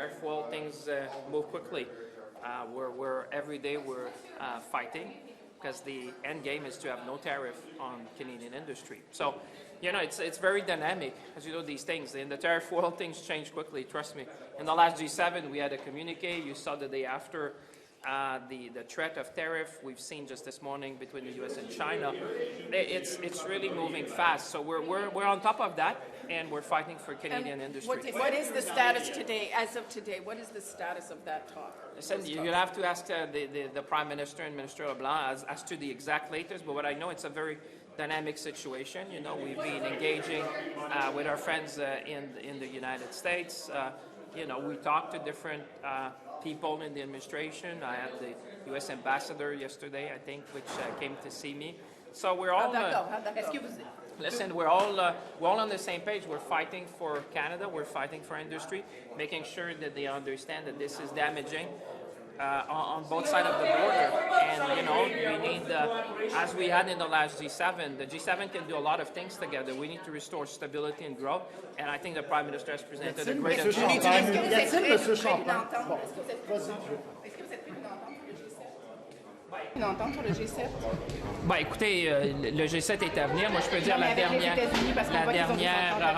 tariff war, things move quickly. Every day we're fighting because the end game is to have no tariff on Canadian industry. So, it's very dynamic, as you know, these things. In the tariff world, things change quickly, trust me. In the last G7, we had a communique. You saw the day after the threat of tariff we've seen just this morning between the U.S. and China. It's really moving fast. So we're on top of that, and we're fighting for Canadian industry. What is the status today, as of today? What is the status of that talk? Listen, you'll have to ask the Prime Minister and Minister LeBlanc as to the exact latest, but what I know, it's a very dynamic situation. We've been engaging with our friends in the United States. We talked to different people in the administration. I had the U.S. ambassador yesterday, I think, which came to see me. So we're all... Listen, we're all on the same page. We're fighting for Canada. We're fighting for industry, making sure that they understand that this is damaging on both sides of the border. And, we need, as we had in the last G7, the G7 can do a lot of things together. We need to restore stability and growth. And I think the Prime Minister has presented a great agenda. Une entente sur le G7? Écoutez, le G7 est à venir. Moi, je peux dire la dernière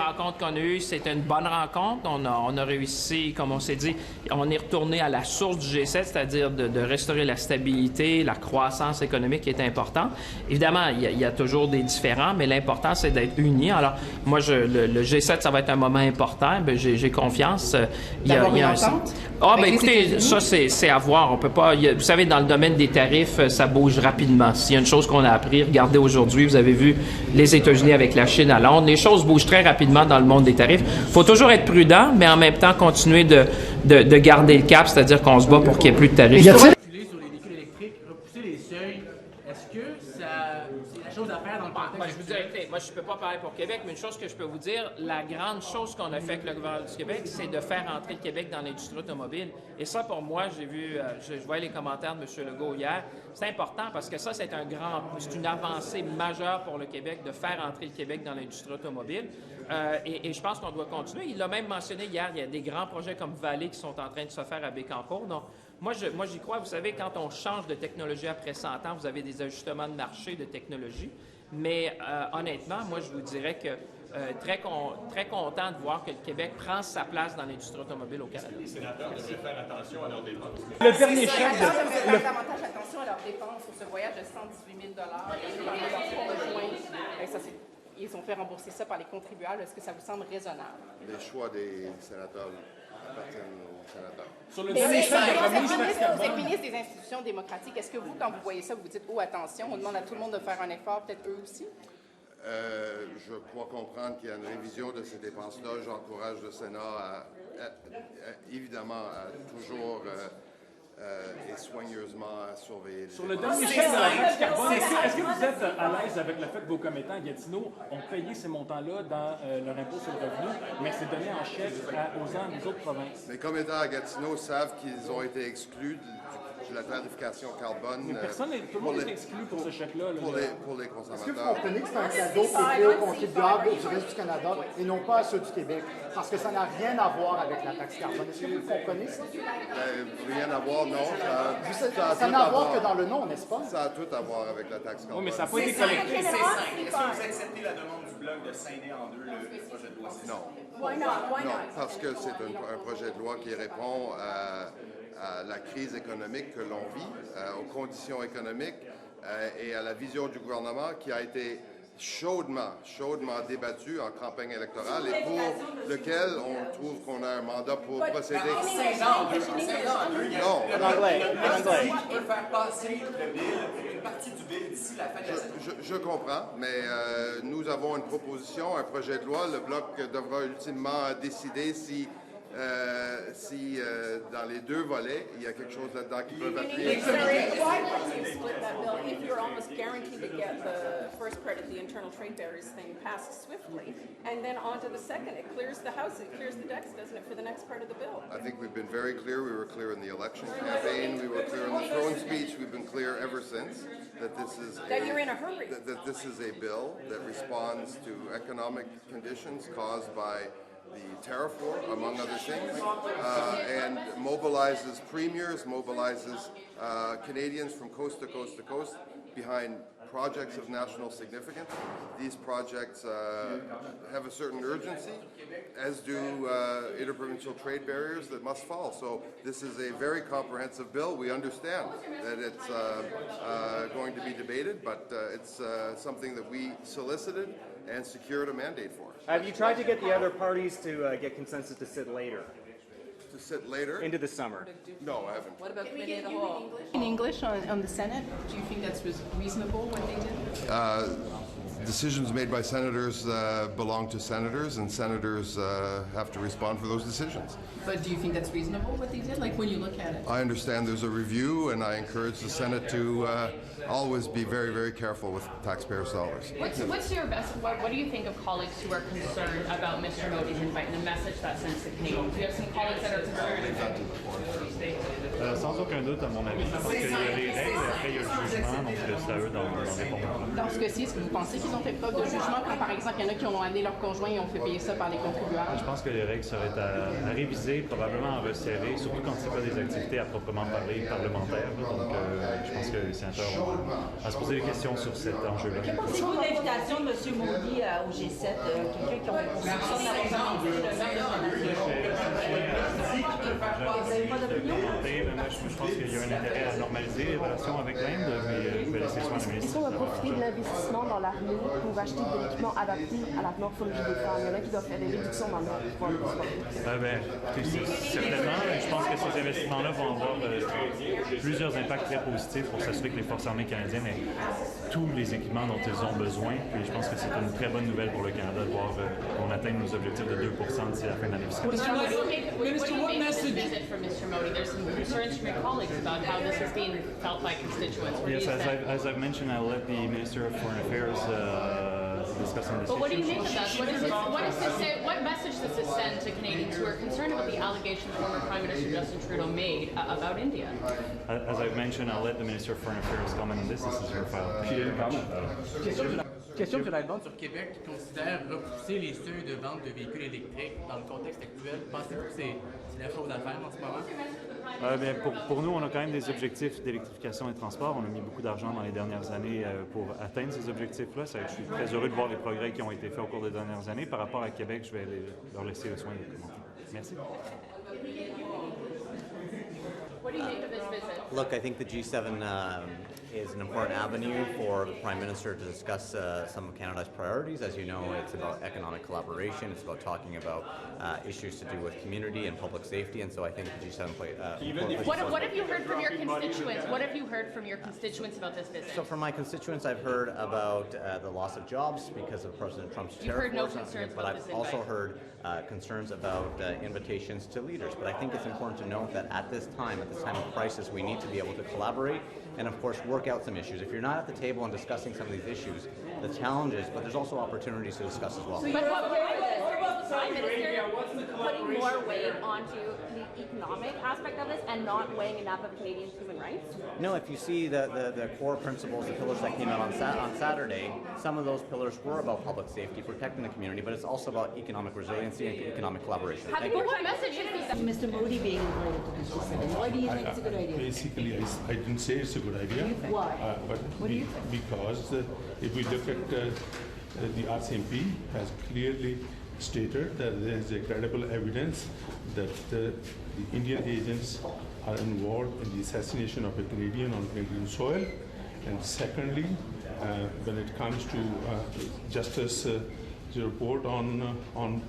rencontre qu'on a eue, c'était une bonne rencontre. On a réussi, comme on s'est dit, on est retourné à la source du G7, c'est-à-dire de restaurer la stabilité, la croissance économique qui est importante. Évidemment, il y a toujours des différends, mais l'important, c'est d'être unis. Alors, moi, le G7, ça va être un moment important. J'ai confiance. D'avoir une entente? Écoutez, ça, c'est à voir. On peut pas... vous savez, dans le domaine des tarifs, ça bouge rapidement. S'il y a une chose qu'on a appris, regardez aujourd'hui, vous avez vu les États-Unis avec la Chine à Londres. Les choses bougent très rapidement dans le monde des tarifs. Il faut toujours être prudent, mais en même temps continuer de garder le cap, c'est-à-dire qu'on se bat pour qu'il n'y ait plus de tarifs. Sur les véhicules électriques, repousser les seuils, est-ce que c'est la chose à faire dans le contexte? Je vous dis, écoutez, moi je ne peux pas parler pour Québec, mais une chose que je peux vous dire, la grande chose qu'on a fait avec le gouvernement du Québec, c'est de faire entrer le Québec dans l'industrie automobile. Et ça, pour moi, j'ai vu, je voyais les commentaires de M. Legault hier, c'est important parce que ça, c'est une avancée majeure pour le Québec de faire entrer le Québec dans l'industrie automobile. Et je pense qu'on doit continuer. Il l'a même mentionné hier, il y a des grands projets comme Vallée qui sont en train de se faire à Bécancour. Donc, moi, j'y crois. Vous savez, quand on change de technologie après 100 ans, vous avez des ajustements de marché, de technologie. Mais honnêtement, moi, je vous dirais que très content de voir que le Québec prend sa place dans l'industrie automobile au Canada. Les sénateurs devraient faire attention à leurs dépenses. Le dernier chef Faire davantage attention à leurs dépenses pour ce voyage de 118 000 ils ont fait rembourser ça par les contribuables. Est-ce que ça vous semble raisonnable? Les choix des sénateurs appartiennent aux sénateurs. Sur le dernier chef de remise, vous êtes ministre des institutions démocratiques. Est-ce que vous, quand vous voyez ça, vous dites « Oh, attention, on demande à tout le monde de faire un effort, peut-être eux aussi » Je crois comprendre qu'il y a une révision de ces dépenses-là. J'encourage le Sénat évidemment à toujours et soigneusement à surveiller. Sur le dernier chef de la taxe carbone, est-ce que vous êtes à l'aise avec le fait que vos commettants à Gatineau ont payé ces montants-là dans leur impôt sur le revenu, mais c'est donné en chèque aux autres provinces? Les commettants à Gatineau savent qu'ils ont été exclus de la tarification carbone. Mais tout le monde est exclu pour ce chèque-là. Pour les consommateurs. Est-ce que vous comprenez que c'est un cadeau qui est fait aux contribuables du reste du Canada et non pas à ceux du Québec? Parce que ça n'a rien à voir avec la taxe carbone. Est-ce que vous comprenez ça? Rien à voir, non. Ça n'a à voir que dans le nom, n'est-ce pas? Ça a tout à voir avec la taxe carbone. Oui, mais ça n'a pas été collecté. C'est 5. Est-ce que vous acceptez la demande du Bloc de scinder en deux le projet de loi? Non. Non, parce que c'est un projet de loi qui répond à la crise économique que l'on vit, aux conditions économiques et à la vision du gouvernement qui a été chaudement débattue en campagne électorale et pour lequel on trouve qu'on a un mandat pour procéder. Non. On peut faire passer le bill, une partie du bill d'ici la fin de la semaine. Je comprends, mais nous avons une proposition, un projet de loi. Le Bloc devra ultimement décider si dans les deux volets, il y a quelque chose là-dedans qui peut appuyer. Why don't you split that bill if you're almost guaranteed to get the first part of the internal trade barriers thing passed swiftly, and then on to the second? It clears the House, it clears the decks, doesn't it, for the next part of the bill? I think we've been very clear. We were clear in the election campaign. We were clear in the throne speech. We've been clear ever since that this is That you're in a hurry. that this is a bill that responds to economic conditions caused by the tariff war, among other things, and mobilizes premiers, mobilizes Canadians from coast to coast to coast behind projects of national significance. These projects have a certain urgency, as do interprovincial trade barriers that must fall. So this is a very comprehensive bill. We understand that it's going to be debated, but it's something that we solicited and secured a mandate for. Have you tried to get the other parties to get consensus to sit later? To sit later? Into the summer? No, I haven't. What about committee of the whole? In English on the Senate, do you think that's reasonable what they did? Decisions made by senators belong to senators, and senators have to respond for those decisions. But do you think that's reasonable what they did? Like when you look at it? I understand there's a review, and I encourage the Senate to always be very, very careful with taxpayers' dollars. What's your best? What do you think of colleagues who are concerned about Mr. Modi's invite and the message that sends to Canadians? Do you have some colleagues that are concerned? Sans aucun doute, à mon avis, parce qu'il y a les règles, après il y a le jugement, donc c'est à eux d'en répondre. Dans ce cas-ci, est-ce que vous pensez qu'ils ont fait preuve de jugement quand, par exemple, il y en a qui ont amené leurs conjoints et ont fait payer ça par les contribuables? Je pense que les règles seraient à réviser, probablement à resserrer, surtout quand ce n'est pas des activités à proprement parler parlementaires. Donc je pense que les sénateurs ont à se poser des questions sur cet enjeu-là. Que pensez-vous de l'invitation de M. Modi au G7, quelqu'un qui a une soupçon d'avoir invité le Moi, je pense qu'il y a un intérêt à normaliser les relations avec l'Inde, mais je vais laisser soin à la ministre. Est-ce qu'on va profiter de l'investissement dans l'armée pour acheter de l'équipement adapté à la morphologie des femmes? Il y en a qui doivent faire des réductions dans leur pouvoir de Certainement, je pense que ces investissements-là vont avoir plusieurs impacts très positifs pour s'assurer que les forces armées canadiennes aient tous les équipements dont ils ont besoin. Puis je pense que c'est une très bonne nouvelle pour le Canada de voir qu'on atteigne nos objectifs de 2% d'ici la fin de l'année fiscale. What do you make of this visit from Mr. Modi? There's some concerns from your colleagues about how this is being felt by constituents. Yes, as I've mentioned, I'll let the Minister of Foreign Affairs discuss on this issue. But what do you make of that? What message does this send to Canadians who are concerned about the allegations former Prime Minister Justin Trudeau made about India? As I've mentioned, I'll let the Minister of Foreign Affairs comment on this. This is your file. Question de Joël Lightbound sur Québec qui considère repousser les seuils de vente de véhicules électriques dans le contexte actuel. Pensez-vous que c'est la chose à faire en ce moment? Pour nous, on a quand même des objectifs d'électrification et de transport. On a mis beaucoup d'argent dans les dernières années pour atteindre ces objectifs-là. Je suis très heureux de voir les progrès qui ont été faits au cours des dernières années. Par rapport à Québec, je vais leur laisser le soin de commenter. Merci. What do you make of this visit? Look, I think the G7 is an important avenue for the Prime Minister to discuss some of Canada's priorities. As you know, it's about economic collaboration. It's about talking about issues to do with community and public safety. And so I think the G7 What have you heard from your constituents? What have you heard from your constituents about this visit? So from my constituents, I've heard about the loss of jobs because of President Trump's tariff wars. You've heard no concerns but about I've this also invite. heard concerns about invitations to leaders. But I think it's important to note that at this time of crisis, we need to be able to collaborate and, of course, work out some issues. If you're not at the table and discussing some of these issues, the challenges, but there's also opportunities to discuss as well. So but what about the Prime Minister putting more weight onto the economic aspect of this and not weighing enough of Canadians' human rights? No, if you see the core principles, the pillars that came out on Saturday, some of those pillars were about public safety, protecting the community, but it's also about economic resiliency and economic collaboration. What message is Mr. Modi being invited to the G7? Why do you think it's a good idea? Basically, I didn't say it's a good idea. Why? Because if we look at the RCMP has clearly stated that there is a credible evidence that the Indian agents are involved in the assassination of a Canadian on Canadian soil. And secondly, when it comes to Justice's report on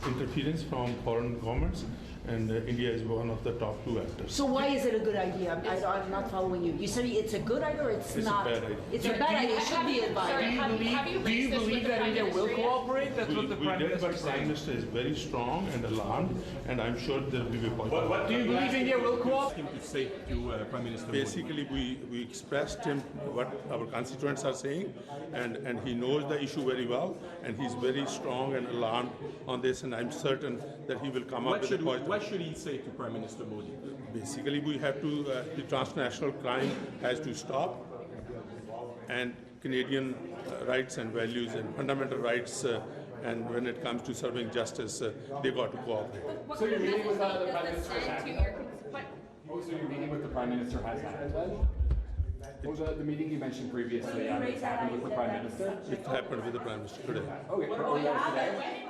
interference from foreign governments, and India is one of the top two actors. So why is it a good idea? I'm not following you. You said it's a good idea or it's not? It's a bad idea. It's a bad idea. It should be advised. Do you believe that India will cooperate? That's what the Prime Minister is saying. The Prime Minister is very strong and alarmed, and I'm sure there will be a point. What do you believe India will cooperate? To say to Prime Minister Basically, we expressed him what our constituents are saying, and he knows the issue very well, and he's very strong and alarmed on this, and I'm certain that he will come up with a point. What should he say to Prime Minister Modi? Basically, we have to, the transnational crime has to stop, and Canadian rights and values and fundamental rights and when it comes to serving justice, they got to cooperate. So your meeting with the Prime Minister has happened? So your meeting with the Prime Minister has happened then? Or the meeting you mentioned previously has happened with the Prime Minister? It happened with the Prime Minister today. Okay, or that was today?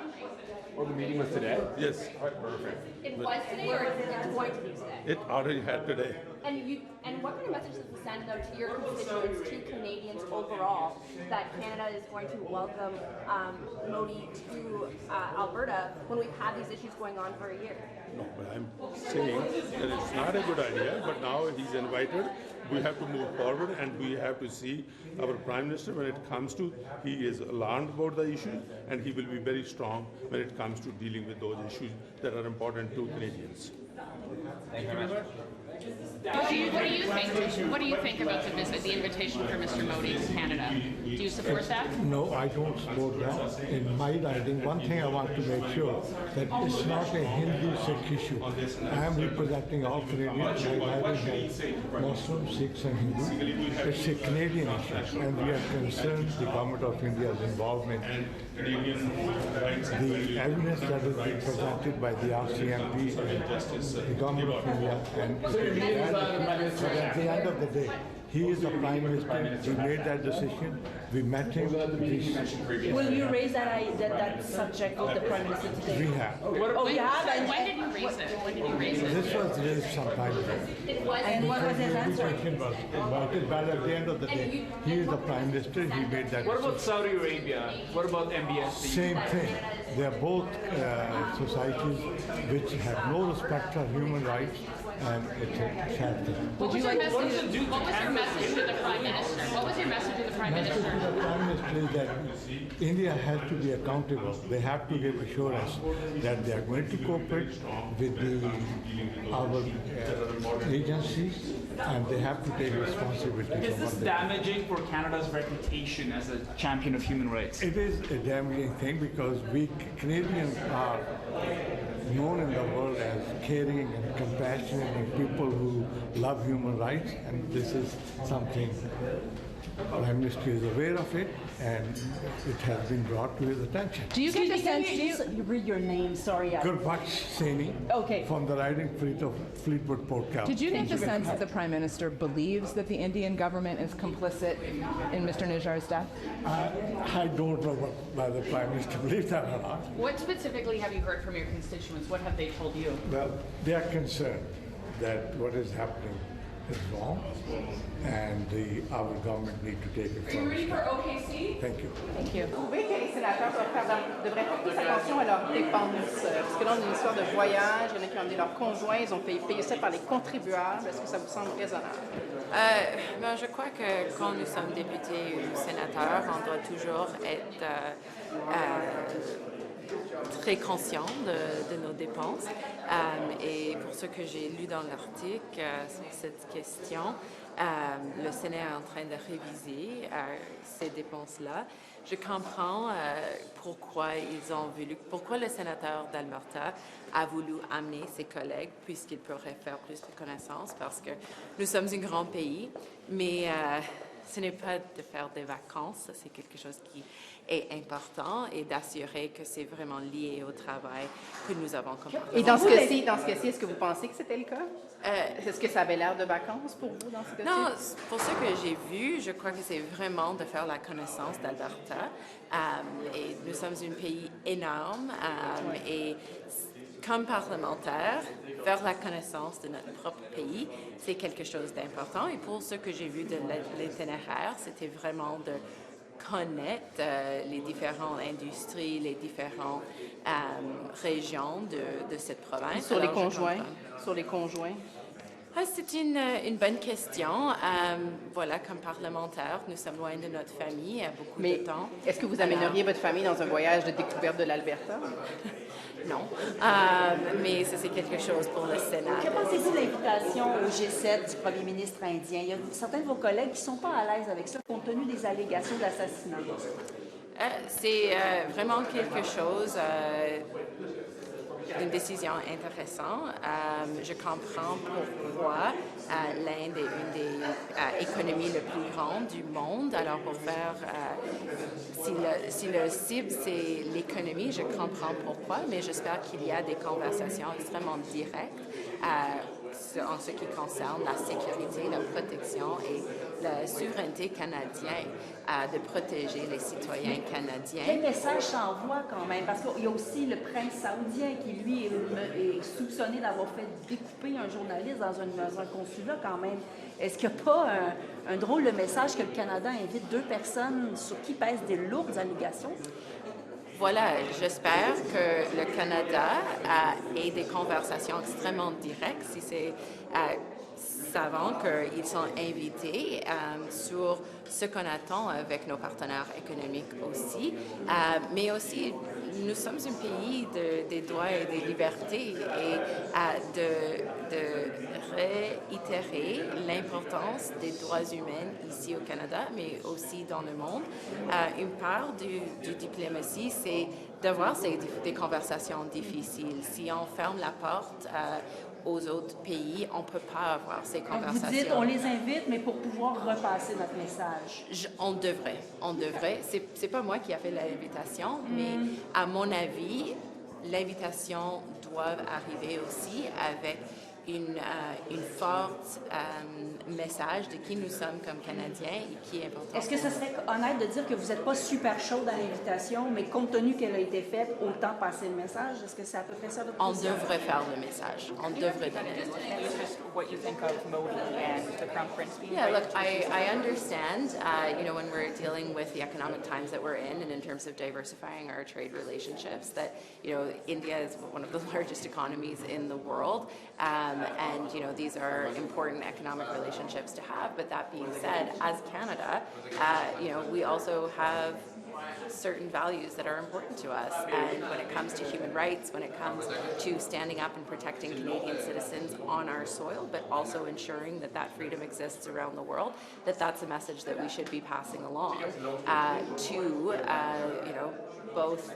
Or the meeting was today? Yes. All right, perfect. It was today, or it's going to be today? It already had today. And what kind of message does it send out to your constituents, to Canadians overall, that Canada is going to welcome Modi to Alberta when we've had these issues going on for a year? No, but I'm saying that it's not a good idea, but now he's invited. We have to move forward, and we have to see our Prime Minister when it comes to, he is alarmed about the issue, and he will be very strong when it comes to dealing with those issues that are important to Canadians. Thank you very much. What do you think about the visit, the invitation for Mr. Modi to Canada? Do you support that? No, I don't support that. In my riding, one thing I want to make sure that it's not a Hindu-Sikh issue. I am representing all Canadians. My riding has Muslims, Sikhs and Hindus. It's a Canadian issue, and we are concerned the government of India's involvement. The evidence that has been presented by the RCMP, the government of India, and at the end of the day, he is the Prime Minister. He made that decision. We met him. Will you raise that subject with the Prime Minister today? We have. Oh, you have? When did you raise it? When did you raise it? This was raised some time ago. And what was his answer? But at the end of the day, he is the Prime Minister. He made that What decision. about Saudi Arabia? What about MBS? Same thing. They are both societies which have no respect for human rights, and it's a sad thing. What was your message to the Prime Minister? What was your message to the Prime Minister? The message to the Prime Minister is that India has to be accountable. They have to give assurance that they are going to cooperate with our agencies, and they have to take responsibility. Is this damaging for Canada's reputation as a champion of human rights? It is a damaging thing because we Canadians are known in the world as caring and compassionate and people who love human rights, and this is something Prime Minister is aware of it, and it has been brought to his attention. Do you get the sense, you read your name, sorry. Gurbux Saini, okay, from the riding fleet of Fleetwood Port Cal. Did you get the sense that the Prime Minister believes that the Indian government is complicit in Mr. Nijjar's death? I don't know whether the Prime Minister believes that or not. What specifically have you heard from your constituents? What have they told you? Well, they are concerned that what is happening is wrong, and our government need to take it. Are you ready for OKC? Thank you. Thank you. Vous trouvez que les sénateurs devraient porter attention à leurs dépenses? Parce que là, on a une histoire de voyage, il y en a qui ont amené leurs conjoints, ils ont payé ça par les contribuables. Est-ce que ça vous semble raisonnable? Ben, je crois que quand nous sommes députés ou sénateurs, on doit toujours être très conscient de nos dépenses. Et pour ce que j'ai lu dans l'article sur cette question, le Sénat est en train de réviser ces dépenses-là. Je comprends pourquoi le sénateur d'Alberta a voulu amener ses collègues, puisqu'il pourrait faire plus de connaissances, parce que nous sommes un grand pays, mais ce n'est pas de faire des vacances, c'est quelque chose qui est important, et d'assurer que c'est vraiment lié au travail que nous avons comme parlementaires. Et dans ce cas-ci, est-ce que vous pensez que c'était le cas? Est-ce que ça avait l'air de vacances pour vous dans ce cas-ci? Non, pour ce que j'ai vu, je crois que c'est vraiment de faire la connaissance d'Alberta. Et nous sommes un pays énorme et comme parlementaire, faire la connaissance de notre propre pays, c'est quelque chose d'important. Et pour ce que j'ai vu de l'itinéraire, c'était vraiment de connaître les différentes industries, les différentes régions de cette province. Sur les conjoints? Sur les conjoints? C'est une bonne question. Voilà, comme parlementaire, nous sommes loin de notre famille beaucoup de temps. Est-ce que vous amèneriez votre famille dans un voyage de découverte de l'Alberta? Non, mais ça c'est quelque chose pour le Sénat. Que pensez-vous de l'invitation au G7 du premier ministre indien? Il y a certains de vos collègues qui ne sont pas à l'aise avec ça, compte tenu des allégations d'assassinat. C'est vraiment quelque chose une décision intéressante. Je comprends pourquoi l'Inde est une des économies les plus grandes du monde. Alors pour faire, si le cible c'est l'économie, je comprends pourquoi, mais j'espère qu'il y a des conversations extrêmement directes en ce qui concerne la sécurité, la protection et la souveraineté canadienne de protéger les citoyens canadiens. Quel message s'envoie quand même? Parce qu'il y a aussi le prince saoudien qui, lui, est soupçonné d'avoir fait découper un journaliste dans un consulat quand même. Est-ce qu'il n'y a pas un drôle de message que le Canada invite deux personnes sur qui pèsent des lourdes allégations? Voilà, j'espère que le Canada ait des conversations extrêmement directes, si c'est savant qu'ils sont invités sur ce qu'on attend avec nos partenaires économiques aussi, mais aussi nous sommes un pays des droits et des libertés et de réitérer l'importance des droits humains ici au Canada, mais aussi dans le monde. Une part du diplomatie, c'est d'avoir des conversations difficiles. Si on ferme la porte aux autres pays, on ne peut pas avoir ces conversations. Vous dites, on les invite, mais pour pouvoir repasser notre message. On devrait. C'est pas moi qui a fait l'invitation, mais à mon avis, l'invitation doit arriver aussi avec une forte message de qui nous sommes comme Canadiens et qui est important. Est-ce que ce serait honnête de dire que vous n'êtes pas super chaud dans l'invitation, mais compte tenu qu'elle a été faite, autant passer le message? Est-ce que c'est à peu près ça votre position? On devrait faire le message. On devrait donner le message. What you think of Modi and the Crown Prince being Yeah, look, I understand, when we're dealing with the economic times that we're in and in terms of diversifying our trade relationships, that, India is one of the largest economies in the world. And, these are important economic relationships to have. But that being said, as Canada, we also have certain values that are important to us. And when it comes to human rights, when it comes to standing up and protecting Canadian citizens on our soil, but also ensuring that that freedom exists around the world, that's a message that we should be passing along to, both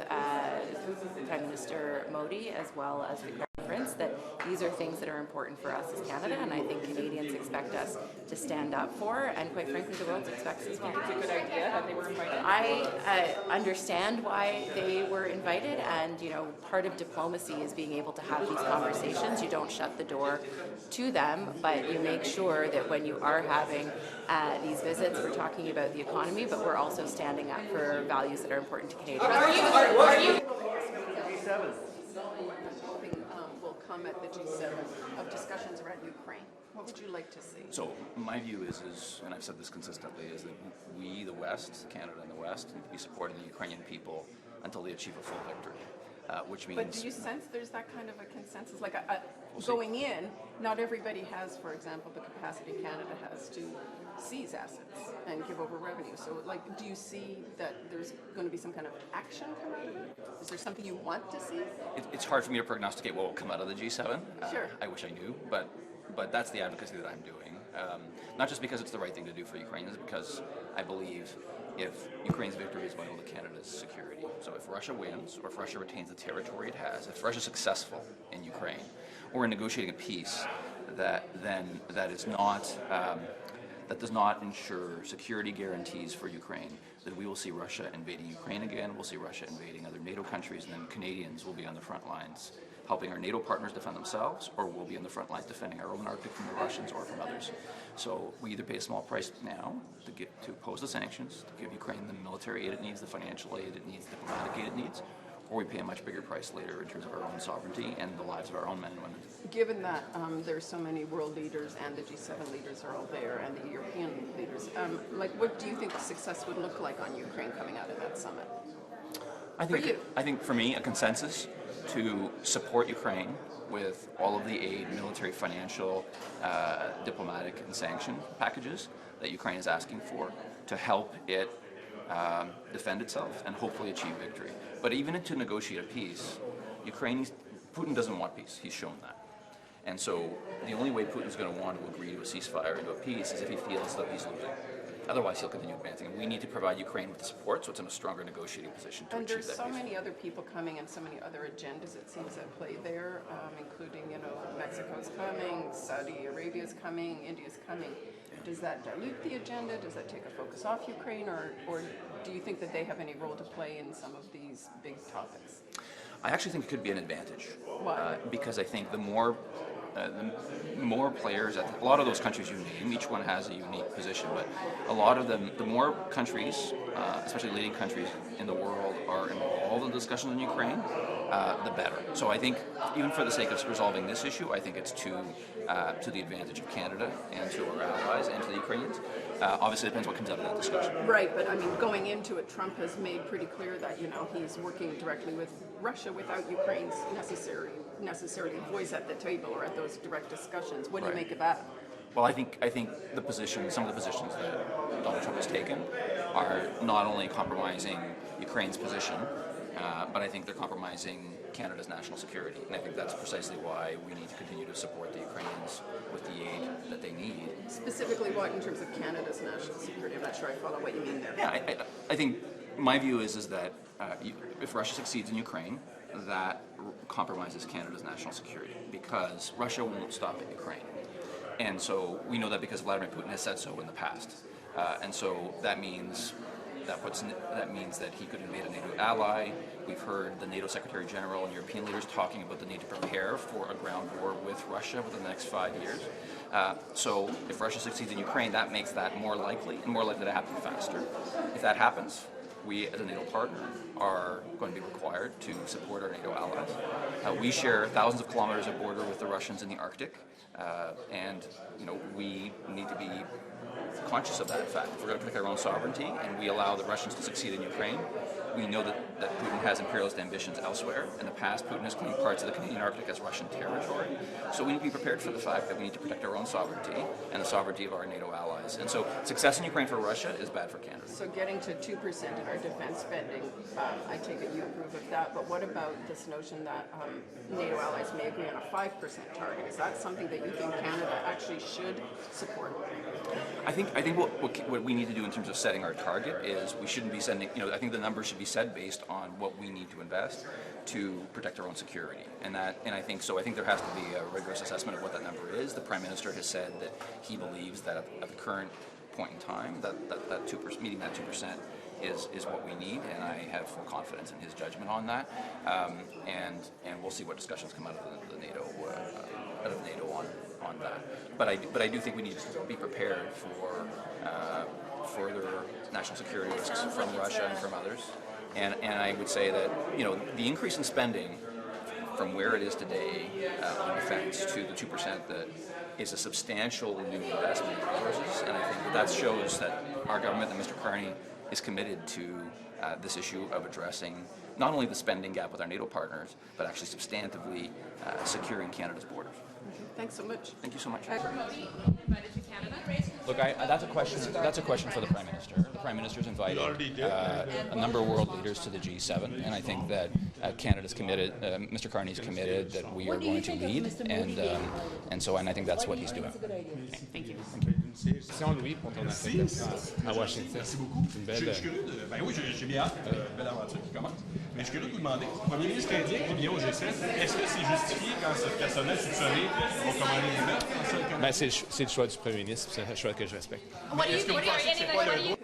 Prime Minister Modi as well as the Crown Prince, that these are things that are important for us as Canada, and I think Canadians expect us to stand up for, and quite frankly, the world expects us to. It's a good idea that they were invited. I understand why they were invited, and part of diplomacy is being able to have these conversations. You don't shut the door to them, but you make sure that when you are having these visits, we're talking about the economy, but we're also standing up for values that are important to Canadians. Are you? Will come at the G7 of discussions around Ukraine. What would you like to see? So my view is, and I've said this consistently, is that we, the West, Canada and the West, need to be supporting the Ukrainian people until they achieve a full victory. Which means. But do you sense there's that kind of a consensus? Like going in, not everybody has, for example, the capacity Canada has to seize assets and give over revenue. So, do you see that there's going to be some kind of action coming? Is there something you want to see? It's hard for me to prognosticate what will come out of the G7. Sure. I wish I knew, but that's the advocacy that I'm doing. Not just because it's the right thing to do for Ukrainians, because I believe if Ukraine's victory is vital to Canada's security. So if Russia wins, or if Russia retains the territory it has, if Russia's successful in Ukraine, or in negotiating a peace that does not ensure security guarantees for Ukraine, that we will see Russia invading Ukraine again, we'll see Russia invading other NATO countries, and then Canadians will be on the front lines helping our NATO partners defend themselves, or we'll be on the front lines defending our own Arctic from the Russians or from others. So we either pay a small price now to oppose the sanctions, to give Ukraine the military aid it needs, the financial aid it needs, the diplomatic aid it needs, or we pay a much bigger price later in terms of our own sovereignty and the lives of our own men and women. Given that there's so many world leaders and the G7 leaders are all there and the European leaders, what do you think success would look like on Ukraine coming out of that summit? I think for me, a consensus to support Ukraine with all of the aid, military, financial, diplomatic, and sanction packages that Ukraine is asking for to help it defend itself and hopefully achieve victory. But even to negotiate a peace, Putin doesn't want peace. He's shown that. And so the only way Putin's going to want to agree to a ceasefire and to a peace is if he feels that he's losing. Otherwise, he'll continue advancing. And we need to provide Ukraine with the support so it's in a stronger negotiating position to and achieve there's that so peace. many other people coming and so many other agendas, it seems, at play there, including, Mexico's coming, Saudi Arabia's coming, India's coming. Does that dilute the agenda? Does that take a focus off Ukraine? Or do you think that they have any role to play in some of these big topics? I actually think it could be an advantage. Why? Because I think the more players, a lot of those countries you name, each one has a unique position, but a lot of them, the more countries, especially leading countries in the world, are involved in discussions on Ukraine, the better. So I think, even for the sake of resolving this issue, I think it's to the advantage of Canada and to our allies and to the Ukrainians. Obviously, it depends what comes out of that discussion. Right, but I mean, going into it, Trump has made pretty clear that, he's working directly with Russia without Ukraine's necessarily voice at the table or at those direct discussions. What do you make of that? Well, I think some of the positions that Donald Trump has taken are not only compromising Ukraine's position, but I think they're compromising Canada's national security. And I think that's precisely why we need to continue to support the Ukrainians with the aid that they need. Specifically what in terms of Canada's national security? I'm not sure I follow what you mean there. Yeah, I think my view is that if Russia succeeds in Ukraine, that compromises Canada's national security because Russia won't stop at Ukraine. And so we know that because Vladimir Putin has said so in the past. And so that means that he could invade a NATO ally. We've heard the NATO Secretary General and European leaders talking about the need to prepare for a ground war with Russia within the next 5 years. So if Russia succeeds in Ukraine, that makes that more likely and more likely to happen faster. If that happens, we as a NATO partner are going to be required to support our NATO allies. We share thousands of kilometers of border with the Russians in the Arctic, and we need to be conscious of that fact. If we're going to protect our own sovereignty and we allow the Russians to succeed in Ukraine, we know that Putin has imperialist ambitions elsewhere. In the past, Putin has claimed parts of the Canadian Arctic as Russian territory. So we need to be prepared for the fact that we need to protect our own sovereignty and the sovereignty of our NATO allies. And so success in Ukraine for Russia is bad for Canada. So getting to 2% in our defense spending, I take it you approve of that, but what about this notion that NATO allies may agree on a 5% target? Is that something that you think Canada actually should support? I think what we need to do in terms of setting our target is we shouldn't be sending, I think the numbers should be set based on what we need to invest to protect our own security. And I think there has to be a rigorous assessment of what that number is. The Prime Minister has said that he believes that at the current point in time that 2%, meeting that 2% is what we need, and I have full confidence in his judgment on that. And we'll see what discussions come out of the NATO on that. But I do think we need to be prepared for further national security risks from Russia and from others. And I would say that the increase in spending from where it is today on defense to the 2% that is a substantial new investment in resources, and I think that shows that our government, that Mr. Carney, is committed to this issue of addressing not only the spending gap with our NATO partners, but actually substantively securing Canada's borders. Thanks so much. Thank you so much. Look, that's a question. That's a question for the Prime Minister. The Prime Minister's invited a number of world leaders to the G7, and I think that Canada's committed. Mr. Carney's committed that we are going to lead, and I think that's what he's doing. Thank you. Louis, pour ton affectation à Washington. Merci beaucoup. Je suis curieux de... Ben oui, j'ai bien hâte. Belle aventure qui commence. Mais je suis curieux de vous demander, le premier ministre indien qui vient au G7, est-ce que c'est justifié quand ce personnel soupçonné vont commander des meurtres? Ben, c'est le choix du premier ministre, c'est un choix que je respecte. Est-ce que vous pensez que c'est pas le rôle?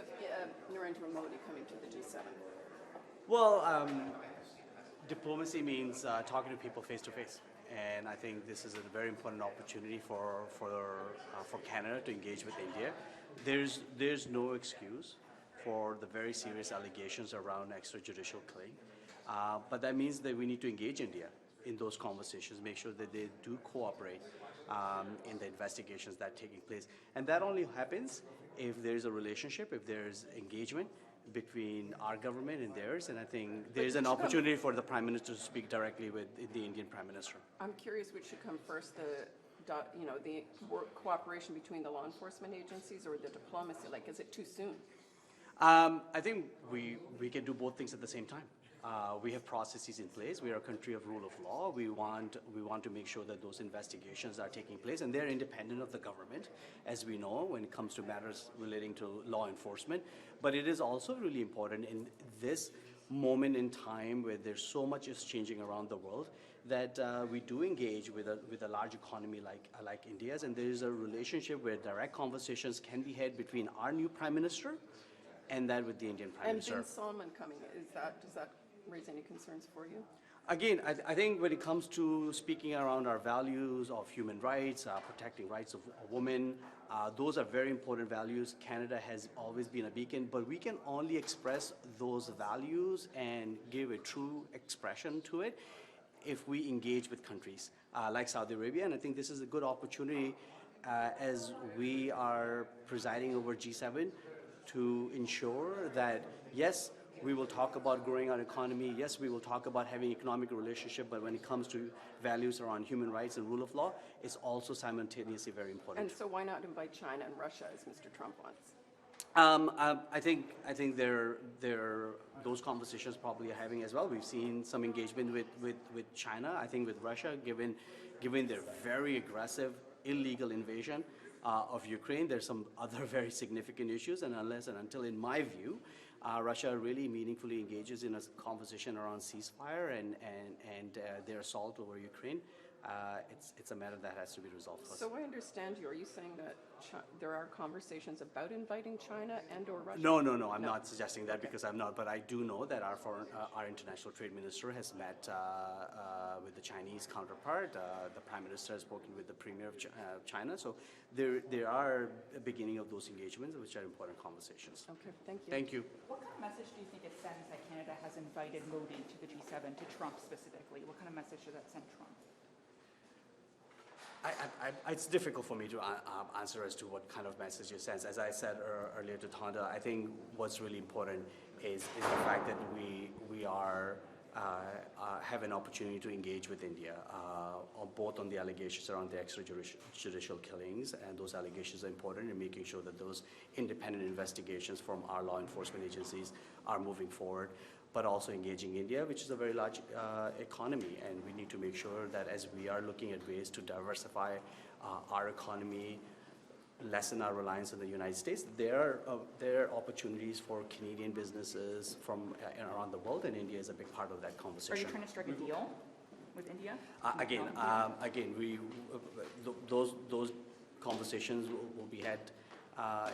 Narendra Modi coming to the G7. Well, diplomacy means talking to people face to face. And I think this is a very important opportunity for Canada to engage with India. There's no excuse for the very serious allegations around extrajudicial claim, but that means that we need to engage India in those conversations, make sure that they do cooperate in the investigations that are taking place. And that only happens if there's a relationship, if there's engagement between our government and theirs, and I think there's an opportunity for the Prime Minister to speak directly with the Indian Prime Minister. I'm curious which should come first, the cooperation between the law enforcement agencies or the diplomacy? Like, is it too soon? I think we can do both things at the same time. We have processes in place. We are a country of rule of law. We want to make sure that those investigations are taking place, and they're independent of the government, as we know, when it comes to matters relating to law enforcement. But it is also really important in this moment in time where there's so much is changing around the world that we do engage with a large economy like India's, and there is a relationship where direct conversations can be had between our new Prime Minister and that with the Indian Prime Minister. And Salman coming, does that raise any concerns for you? Again, I think when it comes to speaking around our values of human rights, protecting rights of women, those are very important values. Canada has always been a beacon, but we can only express those values and give a true expression to it if we engage with countries like Saudi Arabia. And I think this is a good opportunity as we are presiding over G7 to ensure that, yes, we will talk about growing our economy. Yes, we will talk about having economic relationship, but when it comes to values around human rights and rule of law, it's also simultaneously very important. And so why not invite China and Russia, as Mr. Trump wants? I think those conversations probably are having as well. We've seen some engagement with China. I think with Russia, given their very aggressive, illegal invasion of Ukraine, there's some other very significant issues, and unless and until, in my view, Russia really meaningfully engages in a conversation around ceasefire and their assault over Ukraine, it's a matter that has to be resolved first. So I understand you. Are you saying that there are conversations about inviting China and or Russia? No, I'm not suggesting that because I'm not, but I do know that our international trade minister has met with the Chinese counterpart. The Prime Minister has spoken with the Premier of China. So there are a beginning of those engagements, which are important conversations. Okay, thank you. Thank you. What kind of message do you think it sends that Canada has invited Modi to the G7, to Trump specifically? What kind of message does that send Trump? It's difficult for me to answer as to what kind of message it sends. As I said earlier to Tonda, I think what's really important is the fact that we are have an opportunity to engage with India, both on the allegations around the extrajudicial killings, and those allegations are important in making sure that those independent investigations from our law enforcement agencies are moving forward, but also engaging India, which is a very large economy, and we need to make sure that as we are looking at ways to diversify our economy, lessen our reliance on the United States, there are opportunities for Canadian businesses from around the world, and India is a big part of that conversation. Are you trying to strike a deal with India? Those conversations will be had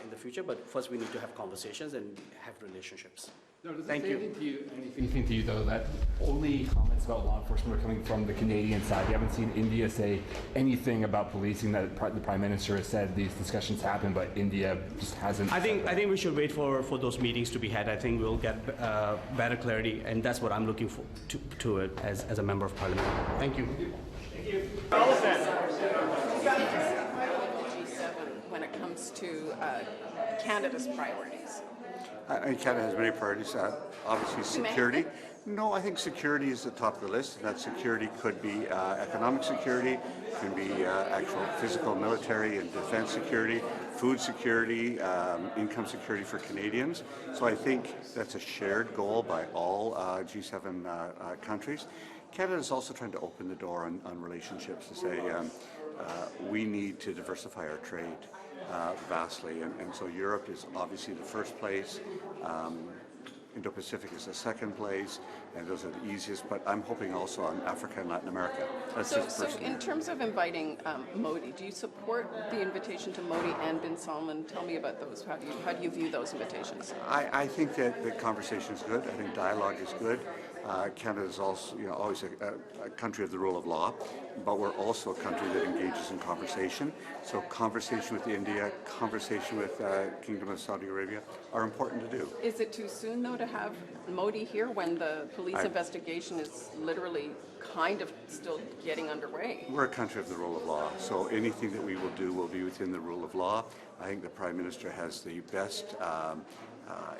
in the future, but first we need to have conversations and have relationships. No, does Thank it say you. anything to you, though, that only comments about law enforcement are coming from the Canadian side? You haven't seen India say anything about policing. That the Prime Minister has said these discussions happen, but India just hasn't. I think we should wait for those meetings to be had. I think we'll get better clarity, and that's what I'm looking for to it as a member of Parliament. Thank you. Thank you. When it comes to Canada's priorities. I think Canada has many priorities. Obviously, security. No, I think security is the top of the list. And that security could be economic security, could be actual physical, military, and defense security, food security, income security for Canadians. So I think that's a shared goal by all G7 countries. Canada is also trying to open the door on relationships to say we need to diversify our trade. Vastly, and so Europe is obviously the first place, Indo-Pacific is the second place, and those are the easiest, but I'm hoping also on Africa and Latin America. So in terms of inviting Modi, do you support the invitation to Modi and bin Salman? Tell me about those. How do you view those invitations? I think that the conversation is good. I think dialogue is good. Canada is also, always a country of the rule of law, but we're also a country that engages in conversation. So conversation with India, conversation with Kingdom of Saudi Arabia are important to do. Is it too soon, though, to have Modi here when the police investigation is literally kind of still getting underway? We're a country of the rule of law, so anything that we will do will be within the rule of law. I think the Prime Minister has the best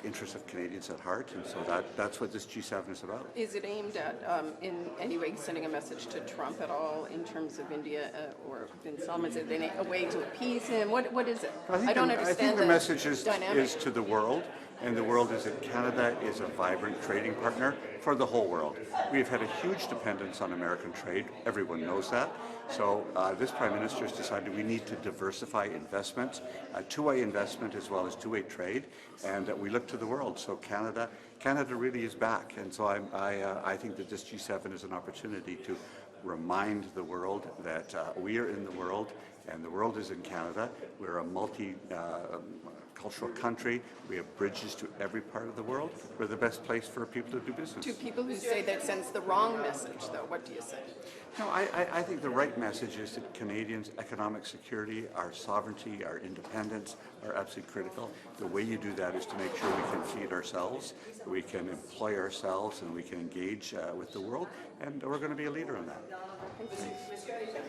interests of Canadians at heart, and so that's what this G7 is about. Is it aimed at, in any way, sending a message to Trump at all in terms of India or bin Salman? Is it a way to appease him? What is it? I don't understand. I think the message is to the world, and the world is that Canada is a vibrant trading partner for the whole world. We've had a huge dependence on American trade. Everyone knows that. So this Prime Minister has decided we need to diversify investments, two-way investment as well as two-way trade, and we look to the world. So Canada really is back, and so I think that this G7 is an opportunity to remind the world that we are in the world, and the world is in Canada. We're a multi-cultural country. We have bridges to every part of the world. We're the best place for people to do business. To people who say that sends the wrong message, though, what do you say? No, I think the right message is that Canadians' economic security, our sovereignty, our independence are absolutely critical. The way you do that is to make sure we can feed ourselves, we can employ ourselves, and we can engage with the world, and we're going to be a leader in that.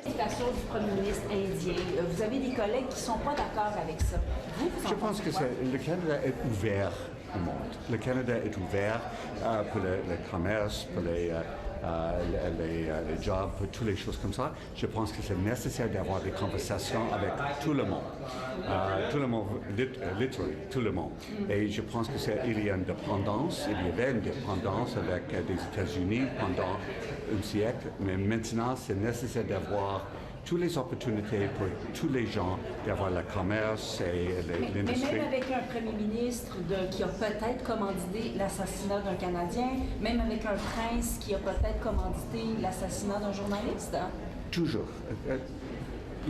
Citation du Premier ministre indien. Vous avez des collègues qui ne sont pas d'accord avec ça. Je pense que le Canada est ouvert au monde. Le Canada est ouvert pour le commerce, pour les jobs, pour toutes les choses comme ça. Je pense que c'est nécessaire d'avoir des conversations avec tout le monde. Tout le monde, literally, tout le monde. Et je pense qu'il y a une dépendance, il y avait une dépendance avec les États-Unis pendant un siècle, mais maintenant c'est nécessaire d'avoir toutes les opportunités pour tous les gens d'avoir le commerce et l'industrie. Mais même avec un premier ministre qui a peut-être commandité l'assassinat d'un Canadien, même avec un prince qui a peut-être commandité l'assassinat d'un journaliste. Toujours.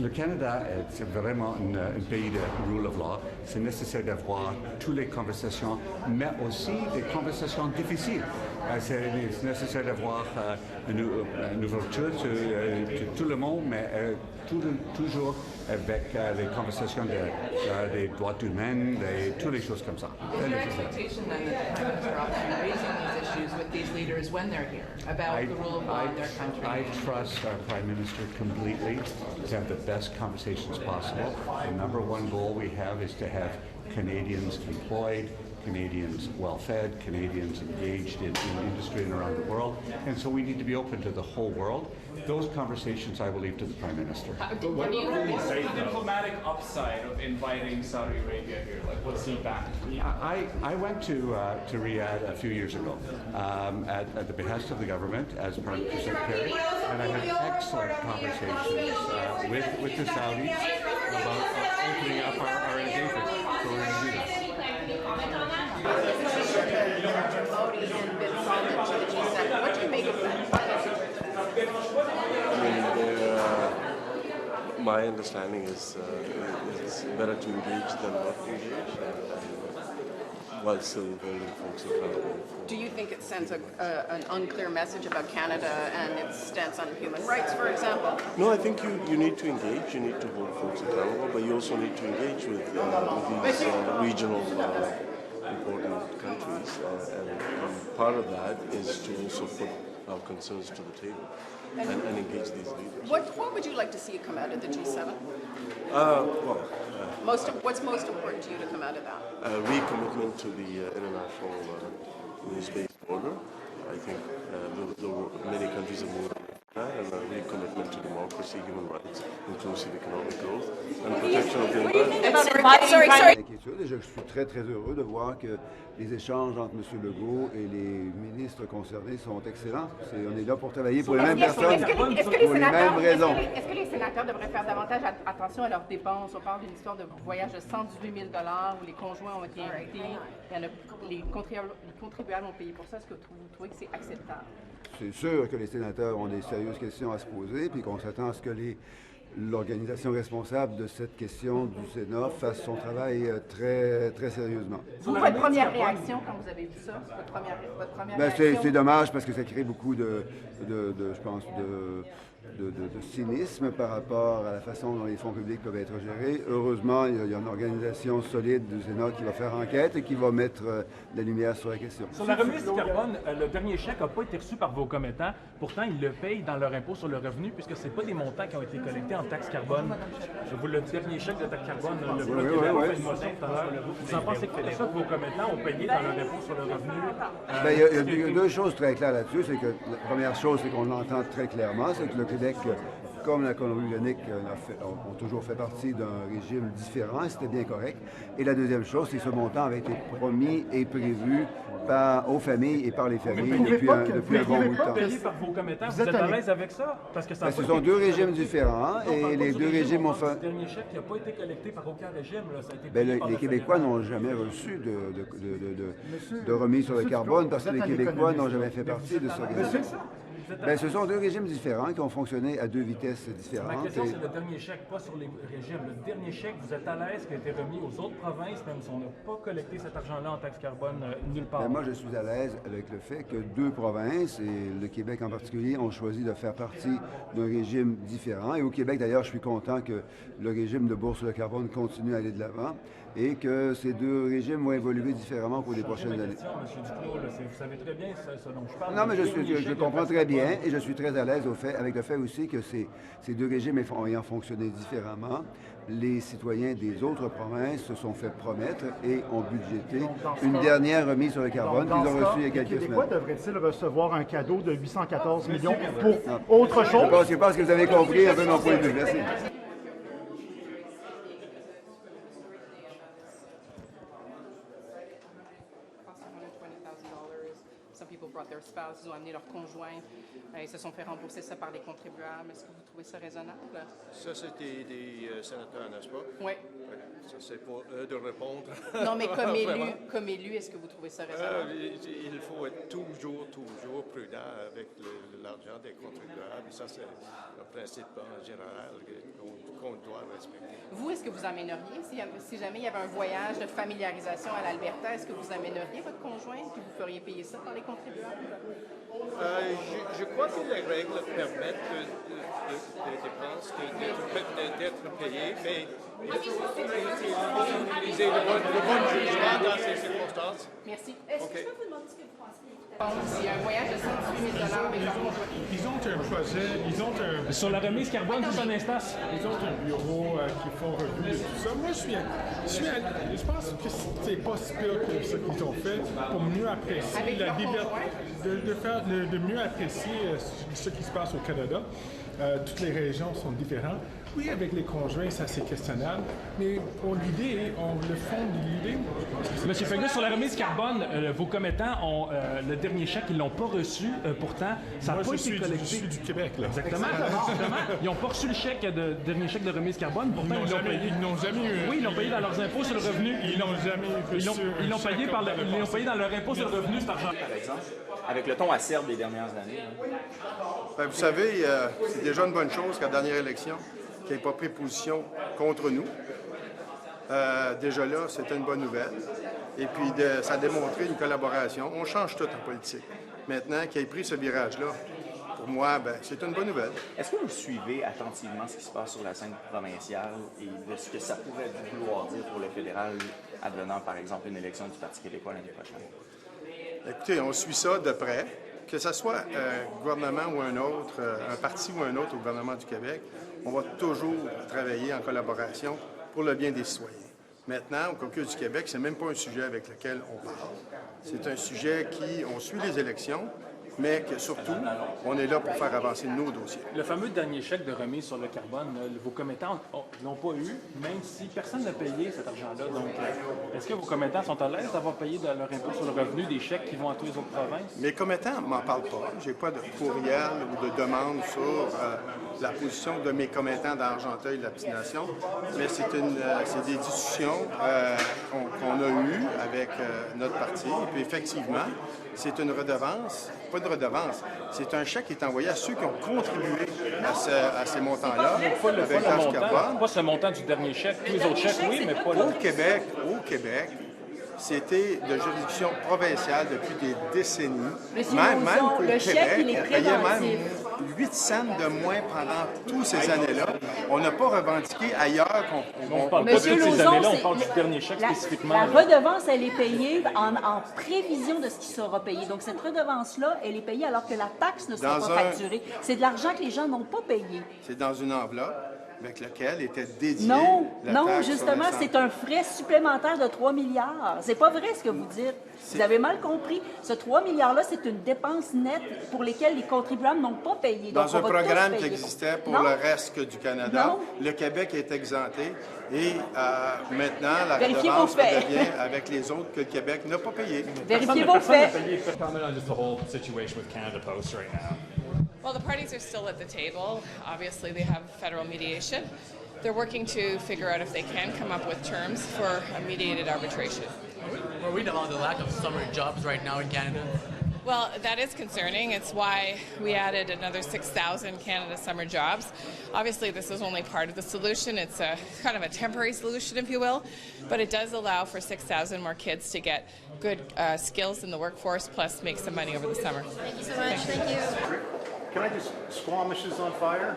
Le Canada est vraiment un pays de rule of law. C'est nécessaire d'avoir toutes les conversations, mais aussi des conversations difficiles. C'est nécessaire d'avoir une ouverture de tout le monde, mais toujours avec les conversations des droits humains, toutes les choses comme ça. Is there expectation then that the Prime Minister ought to be raising these issues with these leaders when they're here about the rule of law in their country? I trust our Prime Minister completely to have the best conversations possible. The number one goal we have is to have Canadians employed, Canadians well-fed, Canadians engaged in industry and around the world, and so we need to be open to the whole world. Those conversations I will leave to the Prime Minister. What do you say the diplomatic upside of inviting Saudi Arabia here? Like, what's the back? I went to Riyadh a few years ago at the behest of the government as Prime Secretary, and I had excellent conversations with the Saudis about opening up our engagement. So we're going to do that. Modi and bin Salman to the G7. What do you make of that? My understanding is it's better to engage than not engage, while still holding folks accountable. Do you think it sends an unclear message about Canada and its stance on human rights, for example? No, I think you need to engage, you need to hold folks accountable, but you also need to engage with these regional important countries, and part of that is to also put our concerns to the table and engage these leaders. What would you like to see come out of the G7? What's most important to you to come out of that? Recommitment to the international rules-based order. I think many countries are moving that, and a recommitment to democracy, human rights, inclusive economic growth, and protection of the environment. Sorry. Et je suis très heureux de voir que les échanges entre M. Legault et les ministres concernés sont excellents. On est là pour travailler pour les mêmes personnes, pour les mêmes raisons. Est-ce que les sénateurs devraient faire davantage attention à leurs dépenses? On parle d'une histoire de voyage de 118 000 où les conjoints ont été invités, les contribuables ont payé pour ça. Est-ce que vous trouvez que c'est acceptable? C'est sûr que les sénateurs ont des sérieuses questions à se poser, puis qu'on s'attend à ce que l'organisation responsable de cette question du Sénat fasse son travail très sérieusement. Votre première réaction quand vous avez vu ça? Votre première réaction? C'est dommage parce que ça crée beaucoup je pense, cynisme par rapport à la façon dont les fonds publics peuvent être gérés. Heureusement, il y a une organisation solide du Sénat qui va faire enquête et qui va mettre de la lumière sur la question. Sur la remise du carbone, le dernier chèque n'a pas été reçu par vos commettants. Pourtant, ils le payent dans leur impôt sur le revenu puisque ce n'est pas des montants qui ont été collectés en taxe carbone. Je vous le dernier chèque de taxe carbone, le Bloc Québec a fait une motion tout à l'heure. Vous en pensez que ça que vos commettants ont payé dans leur impôt sur le revenu? Il y a deux choses très claires là-dessus. C'est que la première chose, c'est qu'on l'entend très clairement, c'est que le Québec, comme la Colombie-Britannique, ont toujours fait partie d'un régime différent, c'était bien correct. Et la deuxième chose, c'est que ce montant avait été promis et prévu aux familles et par les familles depuis un bon bout de temps. Payé par vos commettants, vous êtes à l'aise avec ça? Parce que ça ce sont deux régimes différents et les deux régimes ont fait... Le dernier chèque qui n'a pas été collecté par aucun régime, là, ça a été payé par les Québécois n'ont jamais reçu de remise sur le carbone parce que les Québécois n'ont jamais fait partie de ce régime. Ce sont deux régimes différents qui ont fonctionné à deux vitesses différentes. Ma question, c'est le dernier chèque, pas sur les régimes. Le dernier chèque, vous êtes à l'aise qu'il a été remis aux autres provinces, même si on n'a pas collecté cet argent-là en taxe carbone nulle part? Moi, je suis à l'aise avec le fait que deux provinces, et le Québec en particulier, ont choisi de faire partie d'un régime différent. Et au Québec, d'ailleurs, je suis content que le régime de bourse sur le carbone continue à aller de l'avant et que ces deux régimes vont évoluer différemment au cours des prochaines années. M. Duclos, vous savez très bien ce dont je parle. Non, mais je comprends très bien et je suis très à l'aise avec le fait aussi que ces deux régimes ayant fonctionné différemment, les citoyens des autres provinces se sont fait promettre et ont budgété une dernière remise sur le carbone qu'ils ont reçue il y a quelques semaines. Les Québécois devraient-ils recevoir un cadeau de 814 millions pour autre chose? Je pense que vous avez compris un peu mon point de vue. Merci. Their spouses ont amené leur conjoint et se sont fait rembourser ça par les contribuables. Est-ce que vous trouvez ça raisonnable? Ça, c'était des sénateurs, n'est-ce pas? Oui. Ça, c'est pour eux de répondre. Non, mais comme élu, est-ce que vous trouvez ça raisonnable? Il faut être toujours prudent avec l'argent des contribuables. Ça, c'est le principe en général qu'on doit respecter. Vous, est-ce que vous amèneriez, si jamais il y avait un voyage de familiarisation à l'Alberta, est-ce que vous amèneriez votre conjoint et vous feriez payer ça par les contribuables? Je crois que les règles permettent des dépenses d'être payées, mais il faut utiliser le bon jugement dans ces circonstances. Merci. Est-ce que je peux vous demander ce que vous pensez? Il y a un voyage de 118 000 avec leur conjoint. Ils ont un projet, Sur la remise carbone, juste un instant. Ils ont un bureau qui font revue et tout ça. Moi, je pense que c'est pas si pire que ce qu'ils ont fait pour mieux apprécier la liberté, de mieux apprécier ce qui se passe au Canada. Toutes les régions sont différentes. Oui, avec les conjoints, ça c'est questionnable, mais le fond de l'idée... Monsieur Fergus, sur la remise carbone, vos commettants ont le dernier chèque, ils ne l'ont pas reçu. Pourtant, ça n'a pas été collecté. Je suis du Québec, là. Exactement. Ils n'ont pas reçu le dernier chèque de remise carbone. Pourtant, ils n'ont jamais eu... Oui, ils l'ont payé dans leurs impôts sur le revenu. Ils n'ont jamais reçu. Ils l'ont payé dans leur impôt sur le revenu, cet argent. Par exemple, avec le ton acerbe des dernières années. Ben, vous savez, c'est déjà une bonne chose qu'à la dernière élection, qui n'ait pas pris position contre nous. Déjà là, c'était une bonne nouvelle. Et puis, ça a démontré une collaboration. On change tout en politique. Maintenant, qu'il ait pris ce virage-là, pour moi, c'est une bonne nouvelle. Est-ce que vous suivez attentivement ce qui se passe sur la scène provinciale et de ce que ça pourrait vouloir dire pour le fédéral, advenant, par exemple, une élection du Parti québécois l'année prochaine? Écoutez, on suit ça de près. Que ce soit un gouvernement ou un autre, un parti ou un autre au gouvernement du Québec, on va toujours travailler en collaboration pour le bien des citoyens. Maintenant, au caucus du Québec, c'est même pas un sujet avec lequel on parle. C'est un sujet on suit les élections, mais que surtout, on est là pour faire avancer nos dossiers. Le fameux dernier chèque de remise sur le carbone, vos commettants ne l'ont pas eu, même si personne n'a payé cet argent-là. Donc, est-ce que vos commettants sont à l'aise d'avoir payé de leur impôt sur le revenu des chèques qui vont à tous les autres provinces? Mes commettants ne m'en parlent pas. Je n'ai pas de courriel ou de demande sur la position de mes commettants d'Argenteuil de la Petite Nation, mais c'est des discussions qu'on a eues avec notre parti. Et puis effectivement, c'est une redevance, pas une redevance, c'est un chèque qui est envoyé à ceux qui ont contribué à ces montants-là. Pas ce montant du dernier chèque, tous les autres chèques, oui, mais pas Au Québec, c'était de juridiction provinciale depuis des décennies. Monsieur Même qu'au le chèque, il Québec, est on payait même préventif. 8 cents de moins pendant toutes ces années-là. On n'a pas revendiqué ailleurs On parle pas de Monsieur toutes ces Lauzon, années-là, on c'est- parle du dernier chèque spécifiquement. La là. redevance, elle est payée en prévision de ce qui sera payé. Donc, cette redevance-là, elle est payée alors que la taxe ne sera Dans pas un- facturée. C'est de l'argent que les gens n'ont pas payé. C'est dans une enveloppe avec laquelle était dédiée Non, la non, taxe sur justement, l'essence. c'est un frais supplémentaire de 3 milliards. C'est pas vrai ce que vous dites. Vous avez mal compris. Ce 3 milliards-là, c'est une dépense nette pour lesquelles les contribuables n'ont pas payé. Donc, Dans un on va tous programme qui payer. existait pour Non. le reste que du Canada, Non. le Québec est exempté et maintenant la Vérifiez redevance vos faits. redevient avec les autres que le Québec n'a pas payé. Vérifiez vos faits. Comment on just the whole situation with Canada Post right now? Well, the parties are still at the table. Obviously, they have federal mediation. They're working to figure out if they can come up with terms for a mediated arbitration. Are we about the lack of summer jobs right now in Canada? Well, that is concerning. It's why we added another 6,000 Canada summer jobs. Obviously, this is only part of the solution. It's a kind of a temporary solution, if you will, but it does allow for 6,000 more kids to get good skills in the workforce, plus make some money over the summer. Thank you so much. Thank you. Can I just, Squamish is on fire?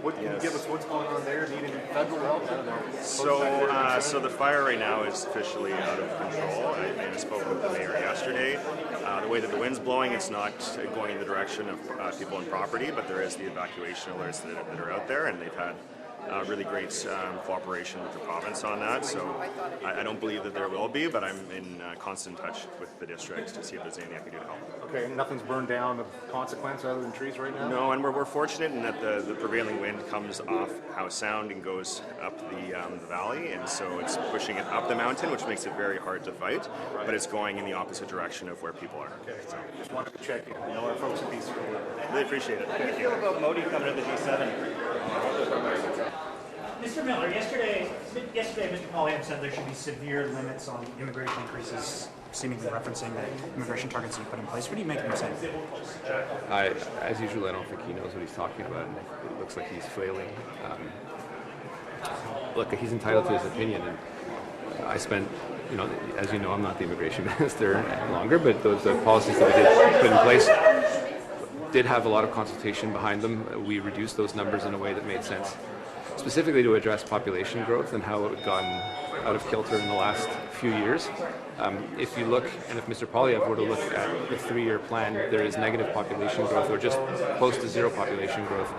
What can you give us what's going on there? Need any federal help? I don't know. So the fire right now is officially out of control. I spoke with the mayor yesterday. The way that the wind's blowing, it's not going in the direction of people and property, but there is the evacuation alerts that are out there, and they've had really great cooperation with the province on that. So I don't believe that there will be, but I'm in constant touch with the district to see if there's anything I can do to help. Okay, nothing's burned down of consequence other than trees right now? No, and we're fortunate in that the prevailing wind comes off Howe Sound and goes up the valley, and so it's pushing it up the mountain, which makes it very hard to fight, but it's going in the opposite direction of where people are. Okay, so just wanted to check in. You know, our folks at MPs Really appreciate it. How do you feel about Modi coming to the G7? Mr. Miller, yesterday, Mr. Poilievre said there should be severe limits on immigration increases, seemingly referencing the immigration targets he put in place. What do you make of him saying? As usual, I don't think he knows what he's talking about. It looks like he's flailing. Look, he's entitled to his opinion, and I spent, as you know, I'm not the immigration minister any longer, but those policies that we did put in place did have a lot of consultation behind them. We reduced those numbers in a way that made sense, specifically to address population growth and how it had gotten out of kilter in the last few years. If you look, and if Mr. Poilievre were to look at the 3-year plan, there is negative population growth, or just close to zero population growth,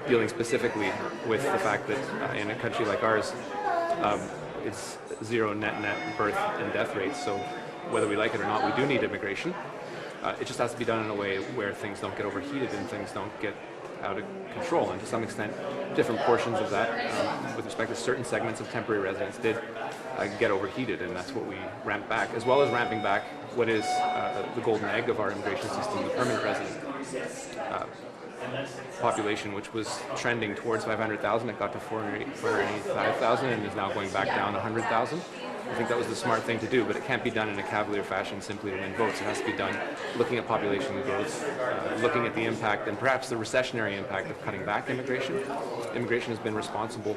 dealing specifically with the fact that in a country like ours, it's zero net birth and death rates. So whether we like it or not, we do need immigration. It just has to be done in a way where things don't get overheated and things don't get out of control. And to some extent, different portions of that, with respect to certain segments of temporary residents, did get overheated, and that's what we ramped back, as well as ramping back what is the golden egg of our immigration system, the permanent resident population, which was trending towards 500,000. It got to 485,000 and is now going back down 100,000. I think that was the smart thing to do, but it can't be done in a cavalier fashion simply to win votes. It has to be done looking at population growth, looking at the impact and perhaps the recessionary impact of cutting back immigration. Immigration has been responsible,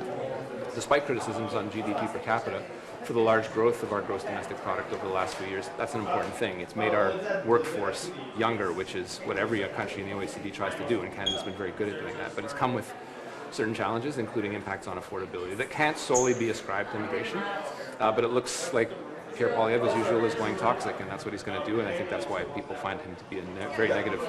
despite criticisms on GDP per capita, for the large growth of our gross domestic product over the last few years. That's an important thing. It's made our workforce younger, which is what every country in the OECD tries to do, and Canada's been very good at doing that. But it's come with certain challenges, including impacts on affordability, that can't solely be ascribed to immigration. But it looks like Pierre Poilievre, as usual, is going toxic, and that's what he's going to do, and I think that's why people find him to be a very negative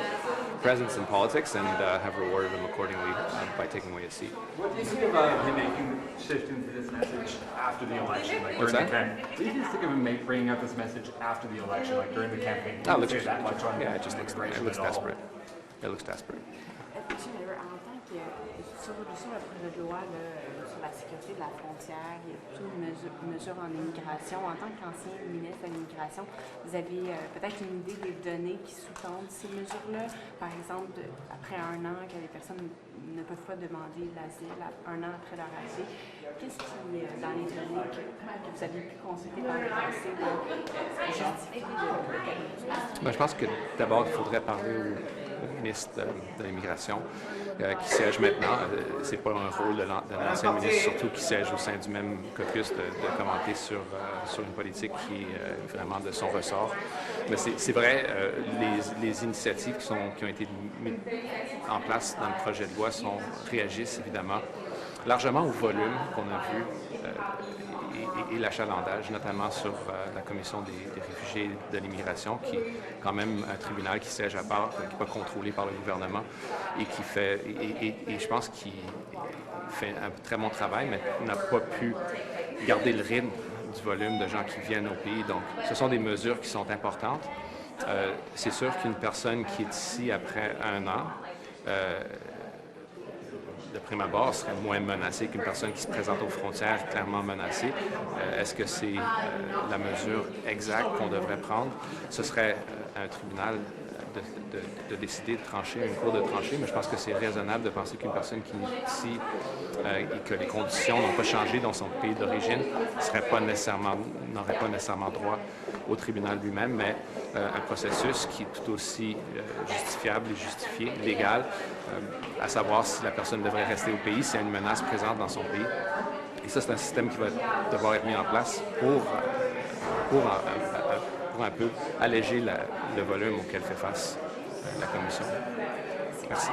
presence in politics and have rewarded him accordingly by taking away his seat. What do you think about him making shift into this message after the election, like during the campaign? What do you think of him bringing out this message after the election, like during the campaign? It looks desperate. It looks desperate. Sur le projet de loi sur la sécurité de la frontière, il y a plutôt une mesure en immigration. En tant qu'ancien ministre de l'immigration, vous avez peut-être une idée des données qui sous-tendent ces mesures-là? Par exemple, après 1 an que les personnes ne peuvent pas demander l'asile, 1 an après leur arrivée, qu'est-ce qui, dans les données que vous avez pu consulter par le passé, justifie de Je pense que d'abord, il faudrait parler ministre de l'Immigration, qui siège maintenant. C'est pas un rôle de l'ancien ministre, surtout qui siège au sein du même caucus, de commenter sur une politique qui est vraiment de son ressort. Mais c'est vrai, les initiatives qui ont été mises en place dans le projet de loi réagissent évidemment largement au volume qu'on a vu et l'achalandage, notamment sur la Commission des réfugiés de l'immigration, qui est quand même un tribunal qui siège à part, qui n'est pas contrôlé par le gouvernement et qui fait, et je pense qu'il fait un très bon travail, mais n'a pas pu garder le rythme du volume de gens qui viennent au pays. Donc, ce sont des mesures qui sont importantes. C'est sûr qu'une personne qui est ici après un an, de prime abord, serait moins menacée qu'une personne qui se présente aux frontières clairement menacée. Est-ce que c'est la mesure exacte qu'on devrait prendre? Ce serait un tribunal de décider de trancher, une cour de trancher, mais je pense que c'est raisonnable de penser qu'une personne qui est ici et que les conditions n'ont pas changé dans son pays d'origine n'aurait pas nécessairement droit au tribunal lui-même, mais un processus qui est tout aussi justifiable et justifié, légal, à savoir si la personne devrait rester au pays, s'il y a une menace présente dans son pays. Et ça, c'est un système qui va devoir être mis en place pour un peu alléger le volume auquel fait face la Commission. Merci.